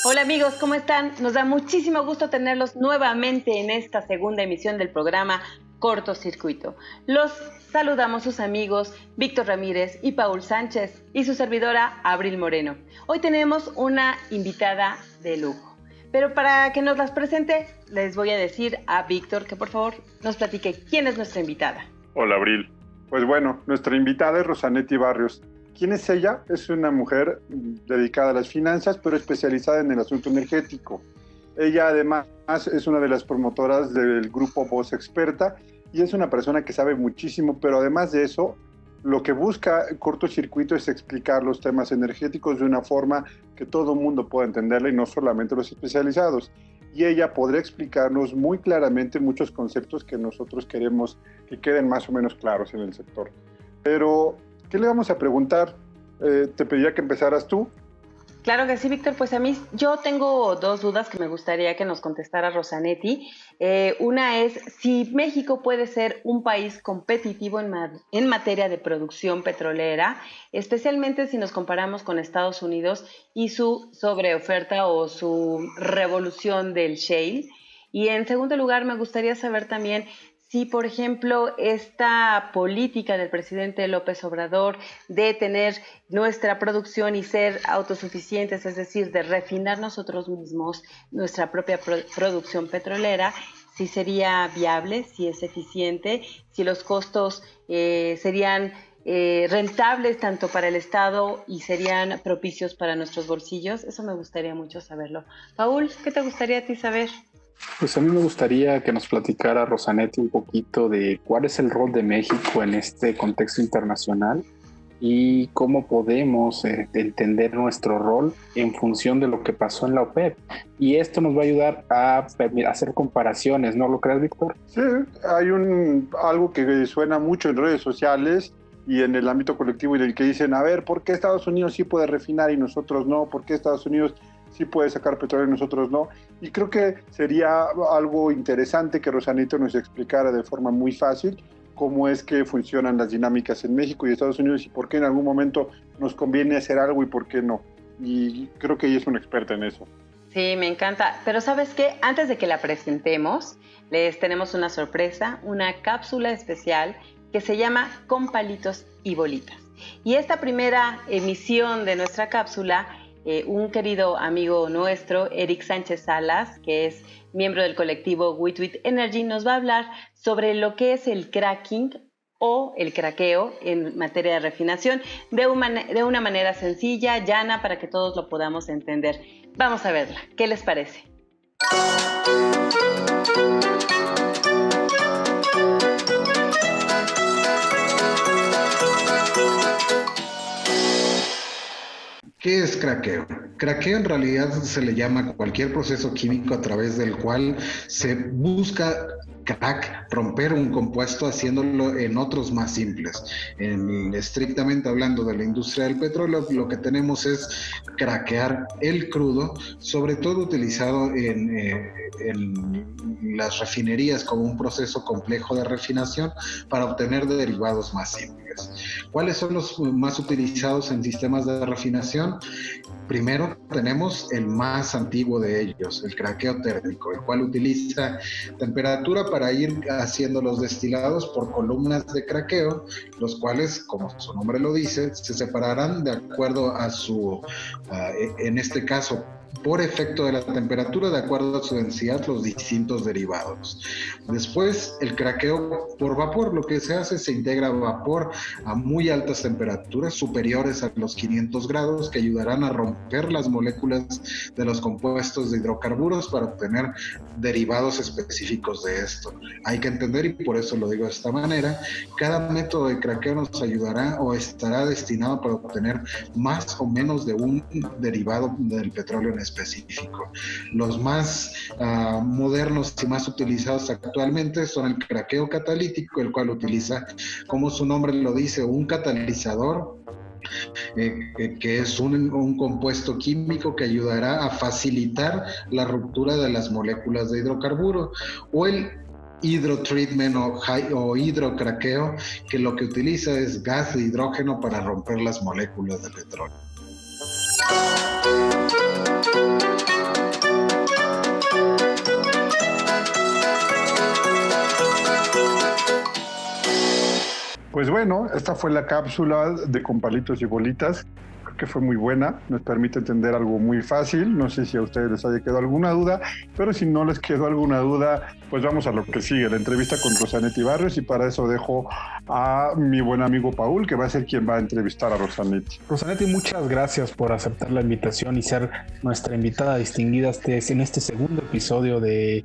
Hola amigos, ¿cómo están? Nos da muchísimo gusto tenerlos nuevamente en esta segunda emisión del programa Cortocircuito. Los saludamos sus amigos Víctor Ramírez y Paul Sánchez y su servidora Abril Moreno. Hoy tenemos una invitada de lujo, pero para que nos las presente les voy a decir a Víctor que por favor nos platique quién es nuestra invitada. Hola Abril. Pues bueno, nuestra invitada es Rosanetti Barrios. ¿Quién es ella? Es una mujer dedicada a las finanzas, pero especializada en el asunto energético. Ella además es una de las promotoras del grupo Voz Experta y es una persona que sabe muchísimo, pero además de eso, lo que busca Cortocircuito es explicar los temas energéticos de una forma que todo el mundo pueda entenderla y no solamente los especializados. Y ella podrá explicarnos muy claramente muchos conceptos que nosotros queremos que queden más o menos claros en el sector. Pero ¿qué le vamos a preguntar? Te pediría que empezaras tú. Claro que sí, Víctor. Pues yo tengo dos dudas que me gustaría que nos contestara Rosanetti. Una es si México puede ser un país competitivo en materia de producción petrolera, especialmente si nos comparamos con Estados Unidos y su sobreoferta o su revolución del shale. Y en segundo lugar, me gustaría saber también si, por ejemplo, esta política del presidente López Obrador de tener nuestra producción y ser autosuficientes, es decir, de refinar nosotros mismos nuestra propia producción petrolera, si sería viable, si es eficiente, si los costos serían rentables tanto para el Estado y serían propicios para nuestros bolsillos. Eso me gustaría mucho saberlo. Paul, ¿qué te gustaría a ti saber? Pues a mí me gustaría que nos platicara Rosanetti un poquito de cuál es el rol de México en este contexto internacional y cómo podemos entender nuestro rol en función de lo que pasó en la OPEP. Y esto nos va a ayudar a hacer comparaciones, ¿no lo crees, Víctor? Sí, hay algo que suena mucho en redes sociales y en el ámbito colectivo en el que dicen, a ver, ¿por qué Estados Unidos sí puede refinar y nosotros no? ¿Por qué Estados Unidos sí puede sacar petróleo y nosotros no? Y creo que sería algo interesante que Rosanetti nos explicara de forma muy fácil cómo es que funcionan las dinámicas en México y Estados Unidos y por qué en algún momento nos conviene hacer algo y por qué no. Y creo que ella es una experta en eso. Sí, me encanta. Pero ¿sabes qué? Antes de que la presentemos, les tenemos una sorpresa, una cápsula especial que se llama Con Palitos y Bolitas. Y esta primera emisión de nuestra cápsula, un querido amigo nuestro, Eric Sánchez Salas, que es miembro del colectivo Witwit Energy, nos va a hablar sobre lo que es el cracking o el craqueo en materia de refinación de una manera sencilla, llana, para que todos lo podamos entender. Vamos a verla. ¿Qué les parece? ¿Qué es craqueo? Craqueo en realidad se le llama a cualquier proceso químico a través del cual se busca romper un compuesto haciéndolo en otros más simples. Estrictamente hablando de la industria del petróleo, lo que tenemos es craquear el crudo, sobre todo utilizado en las refinerías como un proceso complejo de refinación para obtener derivados más simples. ¿Cuáles son los más utilizados en sistemas de refinación? Primero tenemos el más antiguo de ellos, el craqueo térmico, el cual utiliza temperatura para ir haciendo los destilados por columnas de craqueo, los cuales, como su nombre lo dice, se separarán de acuerdo a en este caso, por efecto de la temperatura, de acuerdo a su densidad, los distintos derivados. Después, el craqueo por vapor, lo que se hace, se integra vapor a muy altas temperaturas, superiores a los 500 grados, que ayudarán a romper las moléculas de los compuestos de hidrocarburos para obtener derivados específicos de esto. Hay que entender, y por eso lo digo de esta manera, cada método de craqueo nos ayudará o estará destinado para obtener más o menos de un derivado del petróleo en específico. Los más modernos y más utilizados actualmente son el craqueo catalítico, el cual utiliza, como su nombre lo dice, un catalizador, que es un compuesto químico que ayudará a facilitar la ruptura de las moléculas de hidrocarburo, o el hidrotreatment o hidrocraqueo, que lo que utiliza es gas de hidrógeno para romper las moléculas de petróleo. Pues bueno, esta fue la cápsula de Con Palitos y Bolitas. Creo que fue muy buena, nos permite entender algo muy fácil. No sé si a ustedes les haya quedado alguna duda, pero si no les quedó alguna duda, pues vamos a lo que sigue, la entrevista con Rosanetti Barrios, y para eso dejo a mi buen amigo Paul, que va a ser quien va a entrevistar a Rosanetti. Rosanetti, muchas gracias por aceptar la invitación y ser nuestra invitada distinguida en este segundo episodio de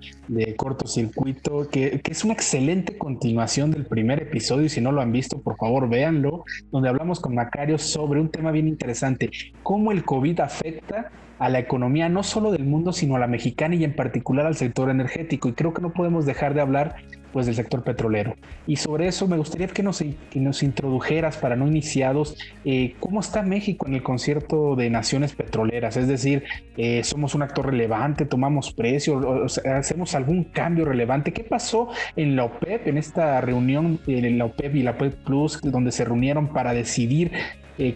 Cortocircuito, que es una excelente continuación del primer episodio, y si no lo han visto, por favor, véanlo, donde hablamos con Macario sobre un tema bien interesante, cómo el COVID afecta a la economía no solo del mundo, sino a la mexicana y en particular al sector energético. Y creo que no podemos dejar de hablar pues del sector petrolero. Y sobre eso me gustaría que nos introdujeras, para no iniciados, cómo está México en el concierto de naciones petroleras. Es decir, somos un actor relevante, tomamos precios, o sea, hacemos algún cambio relevante. ¿Qué pasó en la OPEP, en esta reunión en la OPEP y la OPEP Plus, donde se reunieron para decidir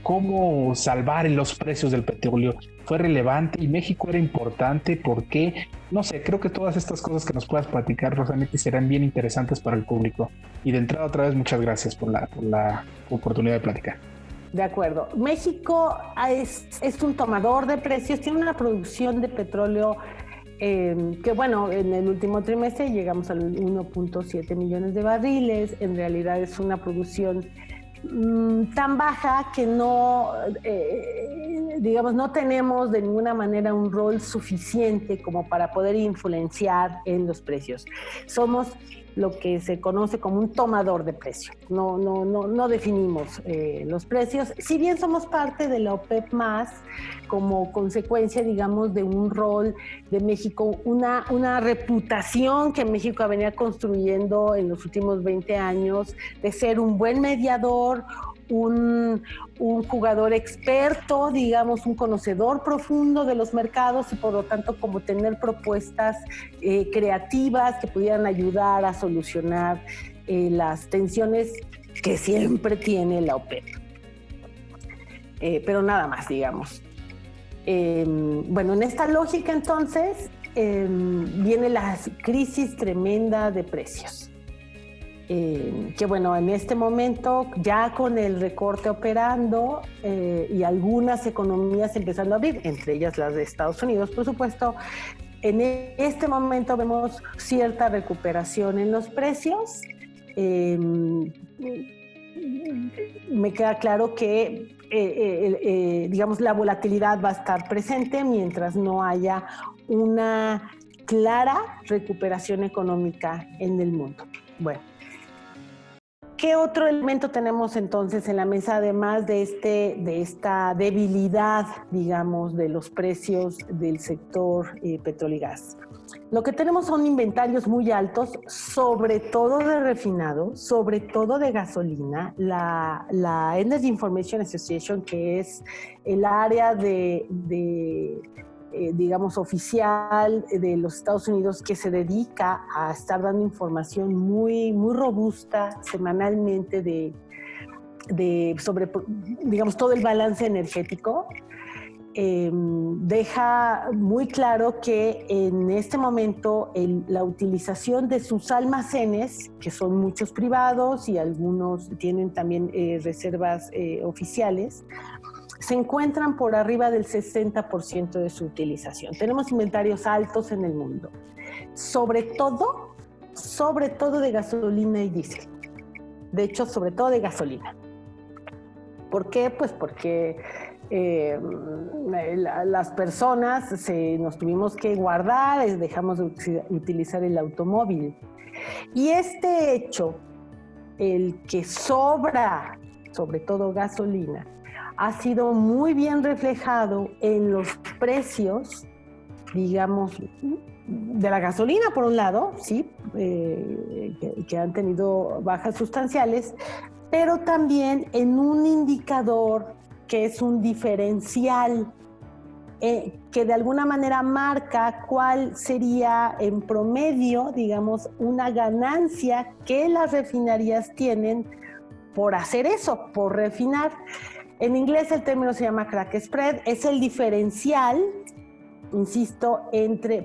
cómo salvar en los precios del petróleo? ¿Fue relevante y México era importante? ¿Por qué? No sé, creo que todas estas cosas que nos puedas platicar, Rosanetti, serán bien interesantes para el público. Y de entrada, otra vez, muchas gracias por la oportunidad de platicar. De acuerdo. México es un tomador de precios, tiene una producción de petróleo que, bueno, en el último trimestre llegamos a 1.7 millones de barriles. En realidad es una producción tan baja que no, digamos, no tenemos de ninguna manera un rol suficiente como para poder influenciar en los precios. Somos lo que se conoce como un tomador de precios. No definimos los precios, si bien somos parte de la OPEP+, como consecuencia, digamos, de un rol de México, una reputación que México venía construyendo en los últimos 20 años de ser un buen mediador, un jugador experto, digamos, un conocedor profundo de los mercados, y por lo tanto como tener propuestas creativas que pudieran ayudar a solucionar las tensiones que siempre tiene la OPEP. Pero nada más, digamos. Bueno, en esta lógica entonces viene la crisis tremenda de precios. Que bueno, en este momento ya con el recorte operando y algunas economías empezando a abrir, entre ellas las de Estados Unidos, por supuesto, en este momento vemos cierta recuperación en los precios. Me queda claro que digamos, la volatilidad va a estar presente mientras no haya una clara recuperación económica en el mundo. Bueno, ¿qué otro elemento tenemos entonces en la mesa, además de esta debilidad, digamos, de los precios del sector petróleo y gas? Lo que tenemos son inventarios muy altos, sobre todo de refinado, sobre todo de gasolina. La Energy Information Association, que es el área digamos, oficial de los Estados Unidos, que se dedica a estar dando información muy, muy robusta semanalmente sobre, digamos, todo el balance energético, deja muy claro que en este momento la utilización de sus almacenes, que son muchos privados y algunos tienen también reservas oficiales, se encuentran por arriba del 60% de su utilización. Tenemos inventarios altos en el mundo, sobre todo de gasolina y diésel. De hecho, sobre todo de gasolina. ¿Por qué? Pues porque las personas nos tuvimos que guardar, dejamos de utilizar el automóvil. Y este hecho, el que sobra, sobre todo gasolina, ha sido muy bien reflejado en los precios, digamos, de la gasolina, por un lado, sí, que han tenido bajas sustanciales, pero también en un indicador que es un diferencial que de alguna manera marca cuál sería en promedio, digamos, una ganancia que las refinerías tienen por hacer eso, por refinar. En inglés el término se llama crack spread, es el diferencial, insisto,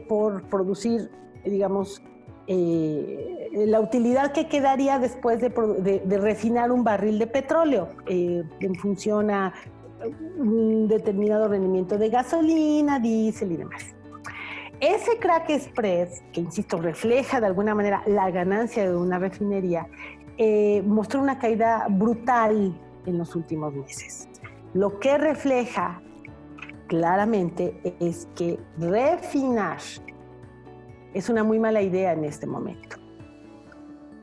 por producir, digamos, la utilidad que quedaría después de refinar un barril de petróleo en función a un determinado rendimiento de gasolina, diésel y demás. Ese crack spread, que insisto, refleja de alguna manera la ganancia de una refinería, mostró una caída brutal en los últimos meses. Lo que refleja claramente es que refinar es una muy mala idea en este momento.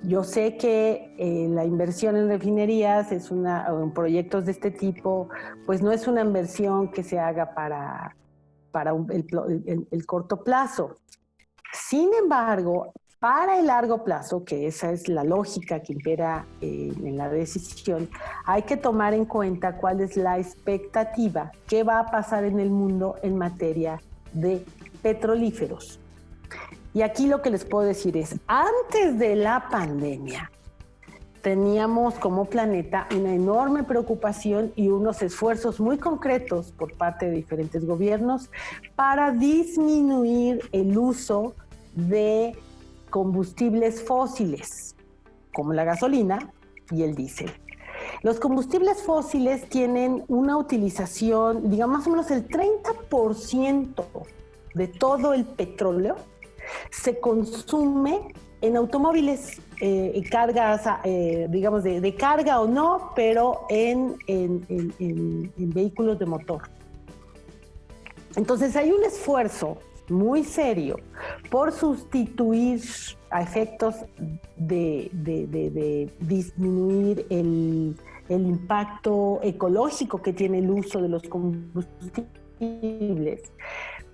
Yo sé que la inversión en refinerías en proyectos de este tipo, pues no es una inversión que se haga para el corto plazo. Sin embargo, para el largo plazo, que esa es la lógica que impera en la decisión, hay que tomar en cuenta cuál es la expectativa, qué va a pasar en el mundo en materia de petrolíferos. Y aquí lo que les puedo decir es, antes de la pandemia, teníamos como planeta una enorme preocupación y unos esfuerzos muy concretos por parte de diferentes gobiernos para disminuir el uso de combustibles fósiles, como la gasolina y el diésel. Los combustibles fósiles tienen una utilización, digamos, más o menos el 30% de todo el petróleo se consume en automóviles, cargas, digamos, de carga o no, pero en vehículos de motor. Entonces hay un esfuerzo muy serio por sustituir a efectos de disminuir el impacto ecológico que tiene el uso de los combustibles,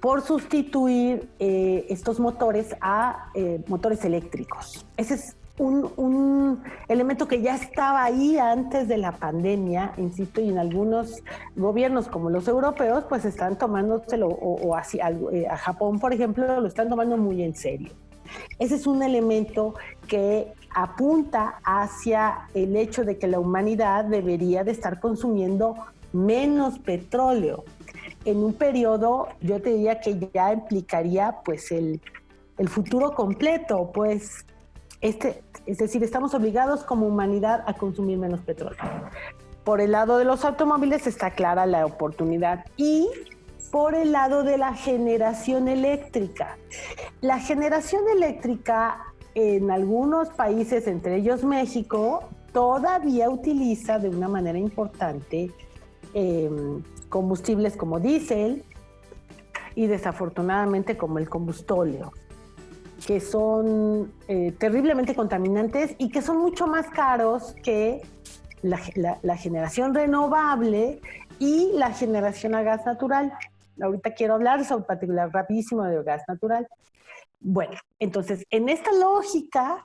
por sustituir estos motores a motores eléctricos. Ese es un elemento que ya estaba ahí antes de la pandemia, insisto, y en algunos gobiernos como los europeos, pues están tomándoselo, o así, a Japón, por ejemplo, lo están tomando muy en serio. Ese es un elemento que apunta hacia el hecho de que la humanidad debería de estar consumiendo menos petróleo. En un periodo, yo te diría que ya implicaría pues el futuro completo, pues es decir, estamos obligados como humanidad a consumir menos petróleo. Por el lado de los automóviles está clara la oportunidad y por el lado de la generación eléctrica. La generación eléctrica en algunos países, entre ellos México, todavía utiliza de una manera importante combustibles como diésel y desafortunadamente como el combustóleo, que son terriblemente contaminantes y que son mucho más caros que la generación renovable y la generación a gas natural. Ahorita quiero hablar sobre particular rapidísimo de gas natural. Bueno, entonces, en esta lógica,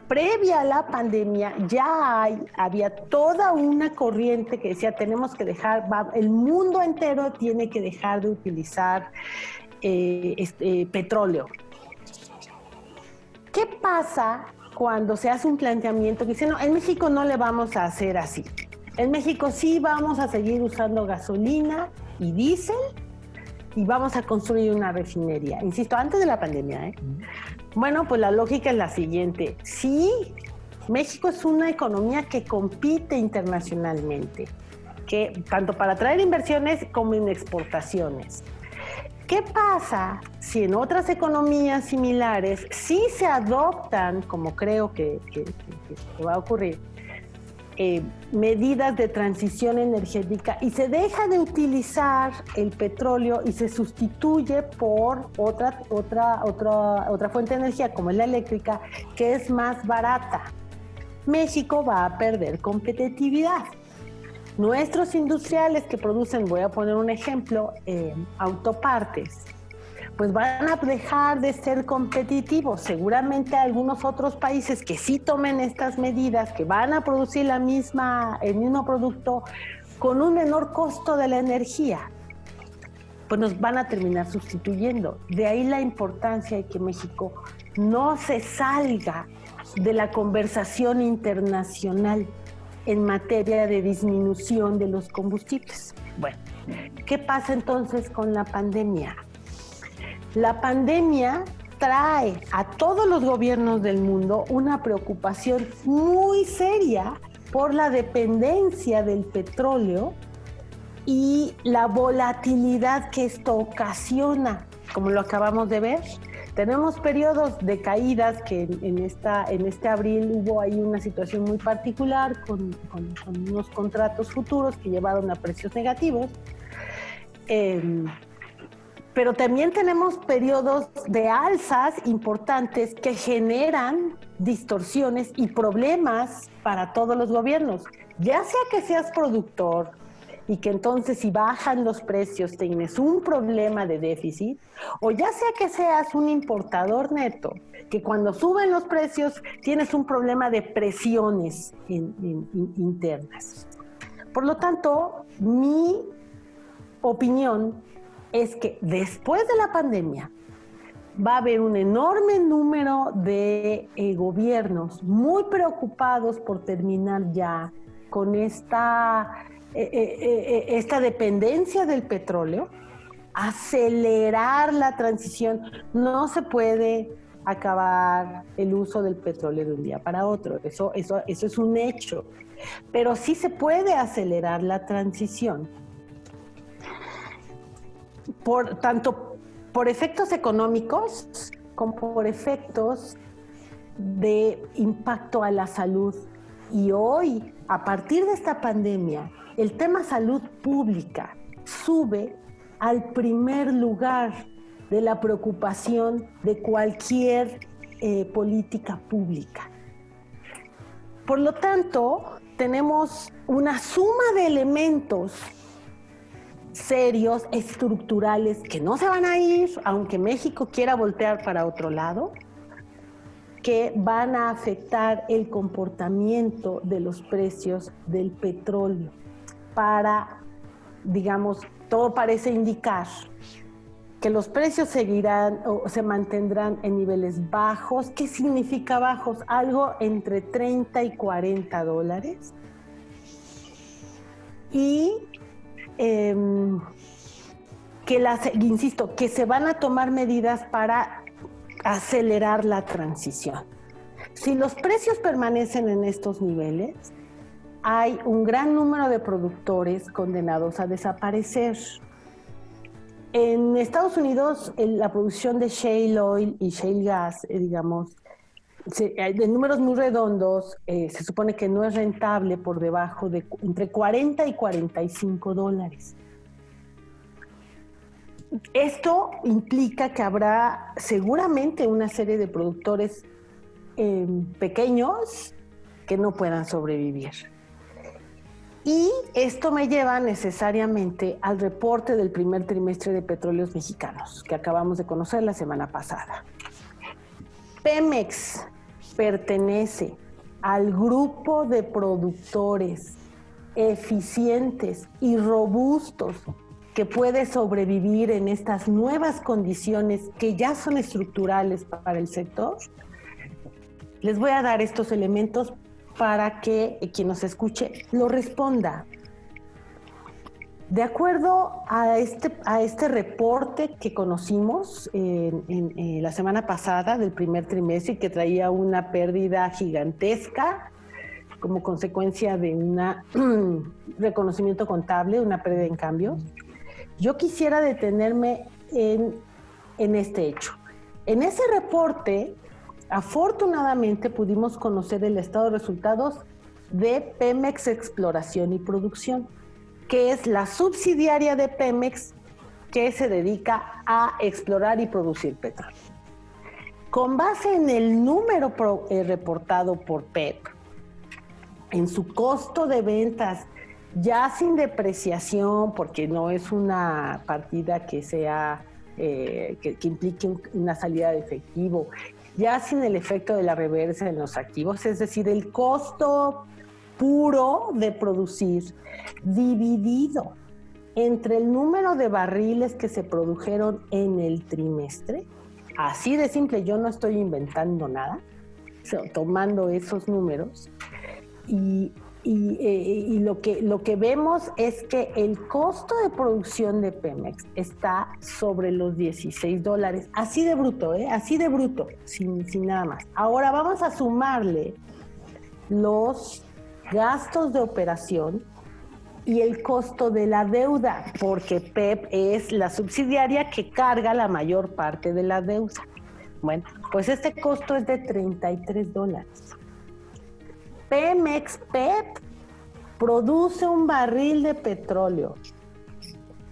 previa a la pandemia, había toda una corriente que decía, tenemos que dejar, el mundo entero tiene que dejar de utilizar petróleo. ¿Qué pasa cuando se hace un planteamiento que dice, no, en México no le vamos a hacer así? En México sí vamos a seguir usando gasolina y diésel y vamos a construir una refinería. Insisto, antes de la pandemia, ¿eh? Bueno, pues la lógica es la siguiente. Sí, México es una economía que compite internacionalmente, que tanto para atraer inversiones como en exportaciones. ¿Qué pasa si en otras economías similares sí se adoptan, como creo que va a ocurrir, medidas de transición energética y se deja de utilizar el petróleo y se sustituye por otra fuente de energía como es la eléctrica, que es más barata? México va a perder competitividad. Nuestros industriales que producen, voy a poner un ejemplo, autopartes, pues van a dejar de ser competitivos. Seguramente algunos otros países que sí tomen estas medidas, que van a producir el mismo producto con un menor costo de la energía, pues nos van a terminar sustituyendo. De ahí la importancia de que México no se salga de la conversación internacional en materia de disminución de los combustibles. Bueno, ¿qué pasa entonces con la pandemia? La pandemia trae a todos los gobiernos del mundo una preocupación muy seria por la dependencia del petróleo y la volatilidad que esto ocasiona, como lo acabamos de ver. Tenemos periodos de caídas que en este abril hubo ahí una situación muy particular con unos contratos futuros que llevaron a precios negativos. Pero también tenemos periodos de alzas importantes que generan distorsiones y problemas para todos los gobiernos. Ya sea que seas productor y que entonces si bajan los precios tienes un problema de déficit, o ya sea que seas un importador neto, que cuando suben los precios tienes un problema de presiones internas. Por lo tanto, mi opinión es que después de la pandemia va a haber un enorme número de gobiernos muy preocupados por terminar ya con esta dependencia del petróleo, acelerar la transición. No se puede acabar el uso del petróleo de un día para otro, eso es un hecho, pero sí se puede acelerar la transición. Tanto por efectos económicos como por efectos de impacto a la salud. Y hoy, a partir de esta pandemia, el tema salud pública sube al primer lugar de la preocupación de cualquier política pública. Por lo tanto, tenemos una suma de elementos serios, estructurales, que no se van a ir, aunque México quiera voltear para otro lado, que van a afectar el comportamiento de los precios del petróleo. Todo parece indicar que los precios seguirán o se mantendrán en niveles bajos. ¿Qué significa bajos? Algo entre 30 y 40 dólares. Y que se van a tomar medidas para acelerar la transición. Si los precios permanecen en estos niveles, hay un gran número de productores condenados a desaparecer. En Estados Unidos, la producción de shale oil y shale gas, de números muy redondos, se supone que no es rentable por debajo de entre 40 y 45 dólares. Esto implica que habrá seguramente una serie de productores pequeños que no puedan sobrevivir. Y esto me lleva necesariamente al reporte del primer trimestre de Petróleos Mexicanos, que acabamos de conocer la semana pasada. Pemex pertenece al grupo de productores eficientes y robustos que puede sobrevivir en estas nuevas condiciones que ya son estructurales para el sector. Les voy a dar estos elementos para que quien nos escuche lo responda. De acuerdo a este reporte que conocimos en la semana pasada del primer trimestre, que traía una pérdida gigantesca como consecuencia de un reconocimiento contable, una pérdida en cambios, yo quisiera detenerme en este hecho. En ese reporte, afortunadamente, pudimos conocer el estado de resultados de Pemex Exploración y Producción, que es la subsidiaria de Pemex que se dedica a explorar y producir petróleo. Con base en el número reportado por PEP, en su costo de ventas, ya sin depreciación, porque no es una partida que sea que implique una salida de efectivo, ya sin el efecto de la reversa en los activos, es decir, el costo puro de producir dividido entre el número de barriles que se produjeron en el trimestre, así de simple, yo no estoy inventando nada, tomando esos números, y Y lo que vemos es que el costo de producción de Pemex está sobre los $16. Así de bruto, sin nada más. Ahora vamos a sumarle los gastos de operación y el costo de la deuda, porque PEP es la subsidiaria que carga la mayor parte de la deuda. Bueno, pues este costo es de $33. Pemex PEP produce un barril de petróleo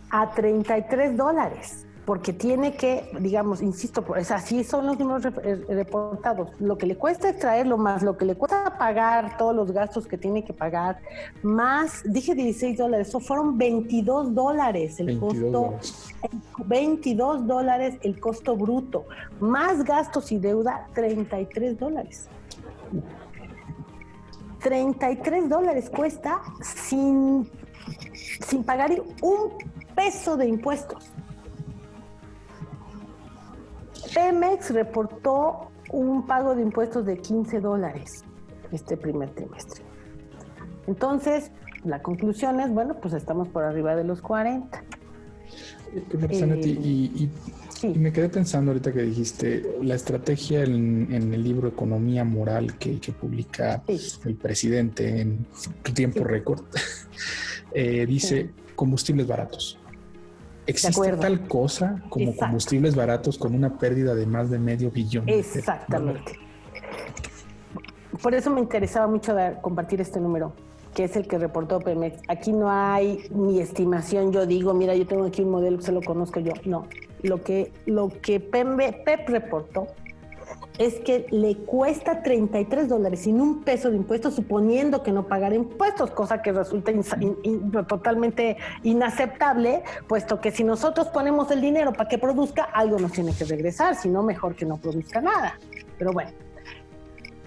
a $33, porque tiene que, digamos, insisto, pues así son los números reportados. Lo que le cuesta extraerlo, más lo que le cuesta pagar todos los gastos que tiene que pagar, más, dije $16, eso fueron $22 el costo. $22 el costo bruto, más gastos y deuda, $33. $33 cuesta sin pagar un peso de impuestos. Pemex reportó un pago de impuestos de $15 este primer trimestre. Entonces, la conclusión es, bueno, pues estamos por arriba de los 40. Rosanetti, sí. Y me quedé pensando ahorita que dijiste la estrategia en el libro Economía Moral que publica el presidente en tiempo récord. Dice combustibles baratos. ¿Existe tal cosa como combustibles baratos con una pérdida de más de $500 millones? Exactamente. Por eso me interesaba mucho compartir este número, que es el que reportó Pemex. Aquí no hay mi estimación, yo digo, mira, yo tengo aquí un modelo que se lo conozco yo. No, lo que PEP reportó es que le cuesta $33 sin un peso de impuestos, suponiendo que no pagara impuestos, cosa que resulta totalmente inaceptable, puesto que si nosotros ponemos el dinero para que produzca, algo nos tiene que regresar, si no, mejor que no produzca nada. Pero bueno,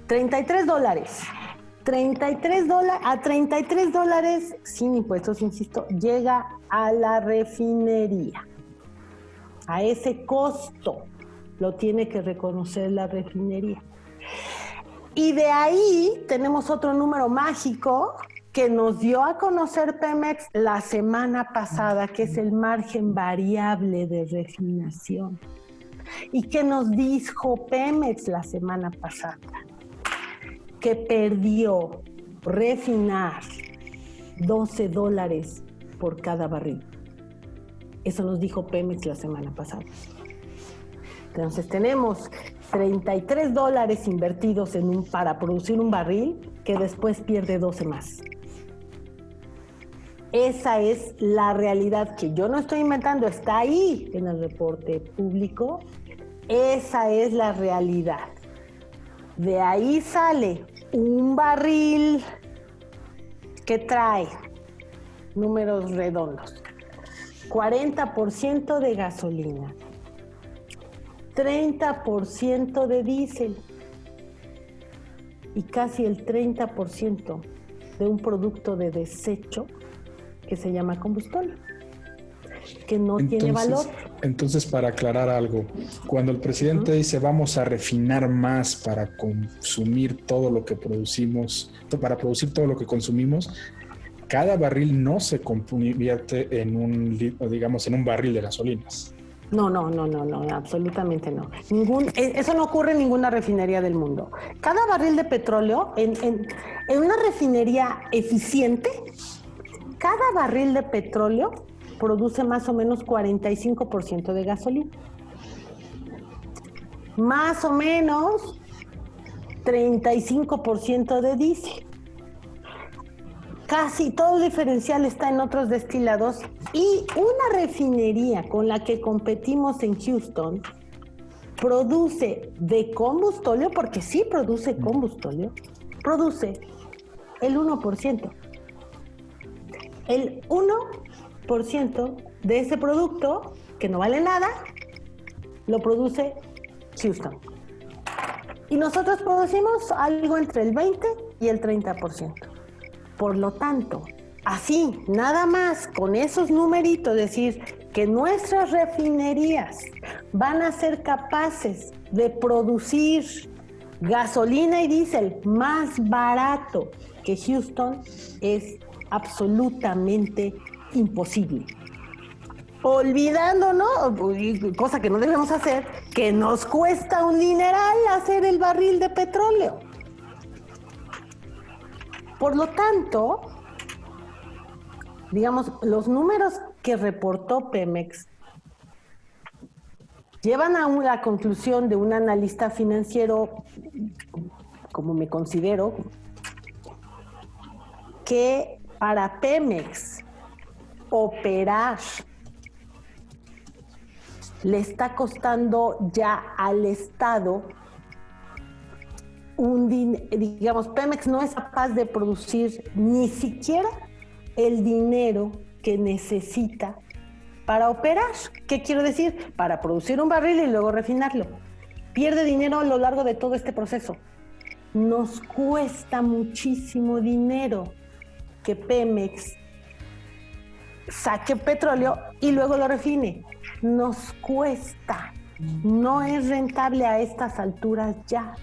$33. A $33 sin impuestos, insisto, llega a la refinería. A ese costo lo tiene que reconocer la refinería. Y de ahí tenemos otro número mágico que nos dio a conocer Pemex la semana pasada, que es el margen variable de refinación. ¿Y qué nos dijo Pemex la semana pasada? Que perdió refinar $12 por cada barril. Eso nos dijo Pemex la semana pasada. Entonces tenemos $33 invertidos para producir un barril que después pierde 12 más. Esa es la realidad que yo no estoy inventando, está ahí en el reporte público. Esa es la realidad. De ahí sale un barril que trae números redondos. 40% de gasolina, 30% de diésel y casi el 30% de un producto de desecho que se llama combustible, que no tiene valor. Entonces, para aclarar algo, cuando el presidente dice vamos a refinar más para consumir todo lo que producimos, para producir todo lo que consumimos, cada barril no se convierte en un barril de gasolinas. No, absolutamente no. Eso no ocurre en ninguna refinería del mundo. Cada barril de petróleo, en una refinería eficiente, cada barril de petróleo produce más o menos 45% de gasolina. Más o menos 35% de diésel. Casi todo el diferencial está en otros destilados, y una refinería con la que competimos en Houston produce de combustóleo, porque sí produce combustóleo, produce el 1%. El 1% de ese producto, que no vale nada, lo produce Houston. Y nosotros producimos algo entre el 20 y el 30%. Por lo tanto, así, nada más con esos numeritos, decir que nuestras refinerías van a ser capaces de producir gasolina y diésel más barato que Houston es absolutamente imposible. Olvidando, ¿no? Cosa que no debemos hacer, que nos cuesta un dineral hacer el barril de petróleo. Por lo tanto, digamos, los números que reportó Pemex llevan a la conclusión de un analista financiero, como me considero, que para Pemex operar le está costando ya al Estado digamos, Pemex no es capaz de producir ni siquiera el dinero que necesita para operar. ¿Qué quiero decir? Para producir un barril y luego refinarlo. Pierde dinero a lo largo de todo este proceso. Nos cuesta muchísimo dinero que Pemex saque petróleo y luego lo refine. Nos cuesta. No es rentable a estas alturas ya.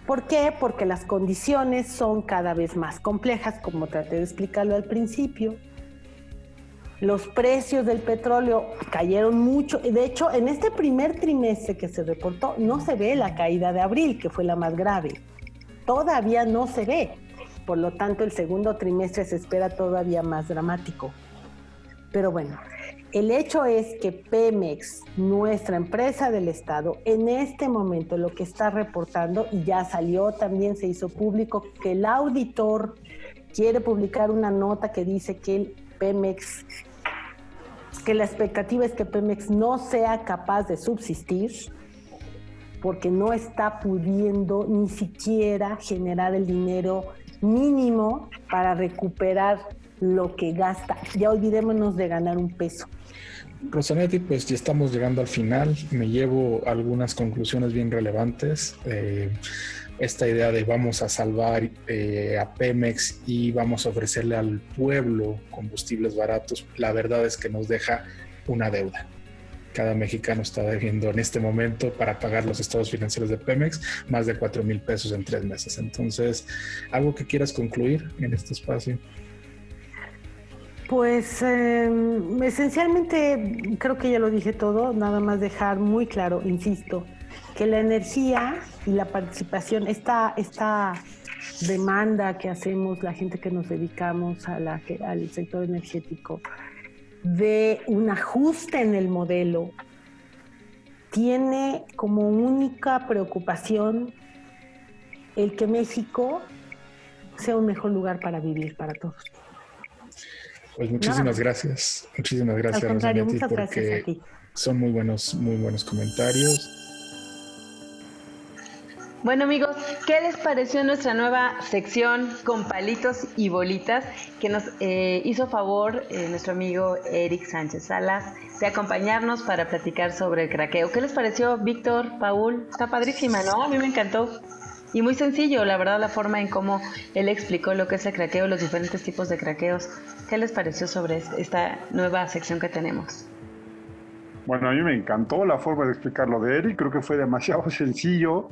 ¿Por qué? Porque las condiciones son cada vez más complejas, como traté de explicarlo al principio. Los precios del petróleo cayeron mucho. De hecho, en este primer trimestre que se reportó, no se ve la caída de abril, que fue la más grave. Todavía no se ve. Por lo tanto, el segundo trimestre se espera todavía más dramático. Pero bueno, el hecho es que Pemex, nuestra empresa del Estado, en este momento lo que está reportando, y ya salió, también se hizo público, que el auditor quiere publicar una nota que dice que la expectativa es que Pemex no sea capaz de subsistir porque no está pudiendo ni siquiera generar el dinero mínimo para recuperar lo que gasta. Ya olvidémonos de ganar un peso. Rosanetti, pues ya estamos llegando al final. Me llevo algunas conclusiones bien relevantes. Esta idea de vamos a salvar a Pemex y vamos a ofrecerle al pueblo combustibles baratos, la verdad es que nos deja una deuda. Cada mexicano está debiendo en este momento para pagar los estados financieros de Pemex más de 4,000 pesos en 3 meses. Entonces, ¿algo que quieras concluir en este espacio? Pues esencialmente creo que ya lo dije todo, nada más dejar muy claro, insisto, que la energía y la participación, esta demanda que hacemos la gente que nos dedicamos al sector energético, de un ajuste en el modelo, tiene como única preocupación el que México sea un mejor lugar para vivir para todos. Pues muchísimas gracias, Rosanetti, porque son muy buenos comentarios. Bueno amigos, ¿qué les pareció nuestra nueva sección con palitos y bolitas que nos hizo favor nuestro amigo Eric Sánchez Salas de acompañarnos para platicar sobre el craqueo? ¿Qué les pareció, Víctor, Paul? Está padrísima, ¿no? A mí me encantó. Y muy sencillo, la verdad, la forma en cómo él explicó lo que es el craqueo, los diferentes tipos de craqueos. ¿Qué les pareció sobre esta nueva sección que tenemos? Bueno, a mí me encantó la forma de explicarlo de Eric, creo que fue demasiado sencillo.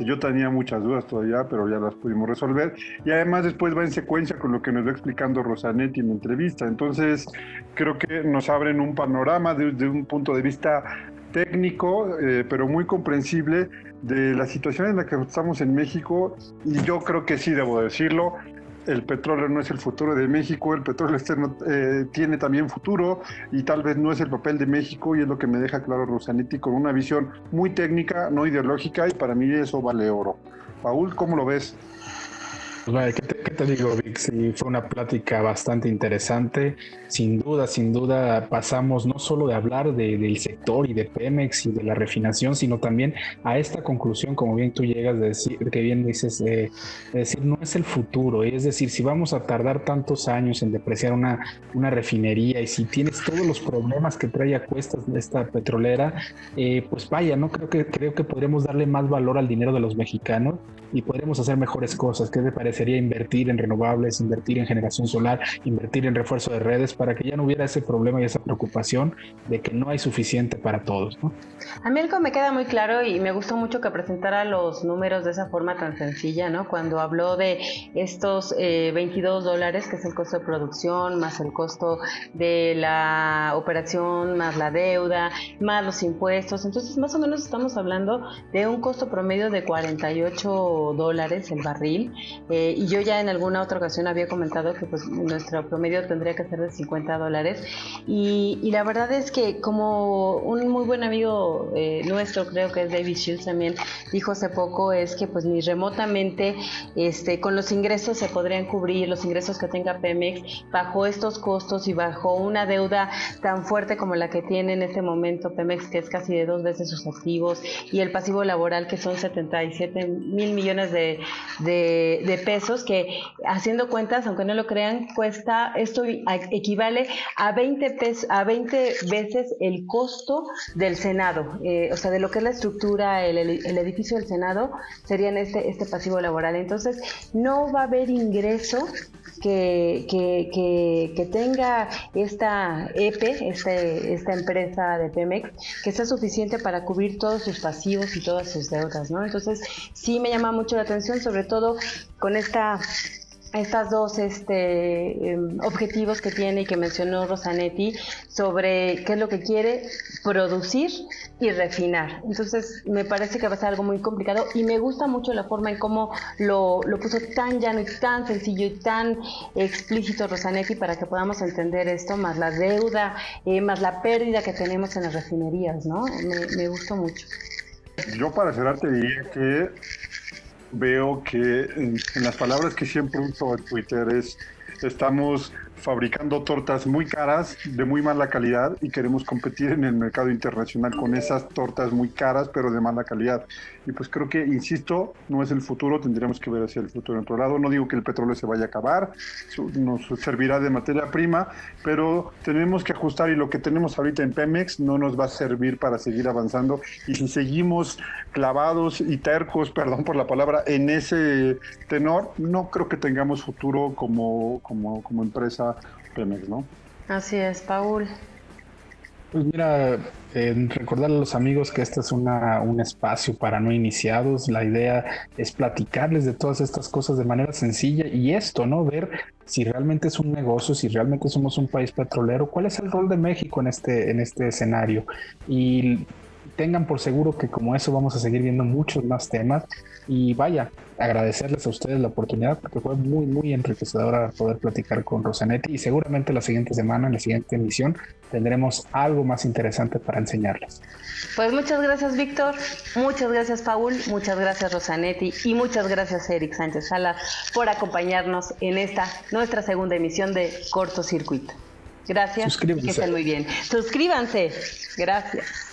Yo tenía muchas dudas todavía, pero ya las pudimos resolver. Y además después va en secuencia con lo que nos va explicando Rosanetti en la entrevista. Entonces, creo que nos abren un panorama de un punto de vista técnico, pero muy comprensible de la situación en la que estamos en México. Y yo creo que sí, debo decirlo, el petróleo no es el futuro de México, el petróleo externo tiene también futuro y tal vez no es el papel de México, y es lo que me deja claro Rosanetti con una visión muy técnica, no ideológica, y para mí eso vale oro. Paul, ¿cómo lo ves? Pues vaya, ¿qué te digo, Vic? Sí, fue una plática bastante interesante. Sin duda, pasamos no solo de hablar del sector y de Pemex y de la refinación, sino también a esta conclusión, como bien tú llegas de decir, que bien dices, de decir, no es el futuro. Es decir, si vamos a tardar tantos años en depreciar una refinería y si tienes todos los problemas que trae a cuestas de esta petrolera, pues vaya, creo que podremos darle más valor al dinero de los mexicanos y podremos hacer mejores cosas. ¿Qué te parece merecería invertir en renovables, invertir en generación solar, invertir en refuerzo de redes para que ya no hubiera ese problema y esa preocupación de que no hay suficiente para todos, ¿no? A mí algo me queda muy claro y me gustó mucho que presentara los números de esa forma tan sencilla, ¿no? Cuando habló de estos $22, que es el costo de producción, más el costo de la operación, más la deuda, más los impuestos. Entonces, más o menos estamos hablando de un costo promedio de $48 el barril. Y yo ya en alguna otra ocasión había comentado que pues nuestro promedio tendría que ser de $50. Y la verdad es que, como un muy buen amigo nuestro, creo que es David Schultz, también dijo hace poco, es que pues ni remotamente con los ingresos se podrían cubrir, los ingresos que tenga Pemex bajo estos costos y bajo una deuda tan fuerte como la que tiene en este momento Pemex, que es casi de 2 veces sus activos, y el pasivo laboral, que son 77,000 millones de pesos, que haciendo cuentas, aunque no lo crean, esto equivale a 20 veces el costo del Senado. O sea, de lo que es la estructura, el edificio del Senado, serían este pasivo laboral. Entonces, no va a haber ingreso que tenga esta EPE, esta empresa de Pemex, que sea suficiente para cubrir todos sus pasivos y todas sus deudas, ¿no? Entonces, sí me llama mucho la atención, sobre todo con estas dos objetivos que tiene y que mencionó Rosanetti sobre qué es lo que quiere producir y refinar. Entonces me parece que va a ser algo muy complicado y me gusta mucho la forma en cómo lo puso tan llano y tan sencillo y tan explícito Rosanetti, para que podamos entender esto, más la deuda, más la pérdida que tenemos en las refinerías, ¿no? Me gustó mucho. Yo, para cerrar, te diría que veo que en las palabras que siempre uso en Twitter estamos fabricando tortas muy caras, de muy mala calidad, y queremos competir en el mercado internacional con esas tortas muy caras, pero de mala calidad. Y pues creo que, insisto, no es el futuro, tendríamos que ver hacia el futuro. En otro lado, no digo que el petróleo se vaya a acabar, nos servirá de materia prima, pero tenemos que ajustar, y lo que tenemos ahorita en Pemex no nos va a servir para seguir avanzando. Y si seguimos clavados y tercos, perdón por la palabra, en ese tenor, no creo que tengamos futuro como empresa Pemex, ¿no? Así es, Paul. Pues mira, recordarle a los amigos que este es un espacio para no iniciados. La idea es platicarles de todas estas cosas de manera sencilla, y esto, ¿no? Ver si realmente es un negocio, si realmente somos un país petrolero, cuál es el rol de México en este escenario. Y tengan por seguro que como eso vamos a seguir viendo muchos más temas. Y vaya, agradecerles a ustedes la oportunidad, porque fue muy, muy enriquecedora poder platicar con Rosanetti, y seguramente la siguiente semana, en la siguiente emisión, tendremos algo más interesante para enseñarles. Pues muchas gracias, Víctor, muchas gracias, Paul, muchas gracias, Rosanetti, y muchas gracias, Eric Sánchez Salas, por acompañarnos en nuestra segunda emisión de Cortocircuito. Gracias y que estén muy bien. Suscríbanse. Gracias.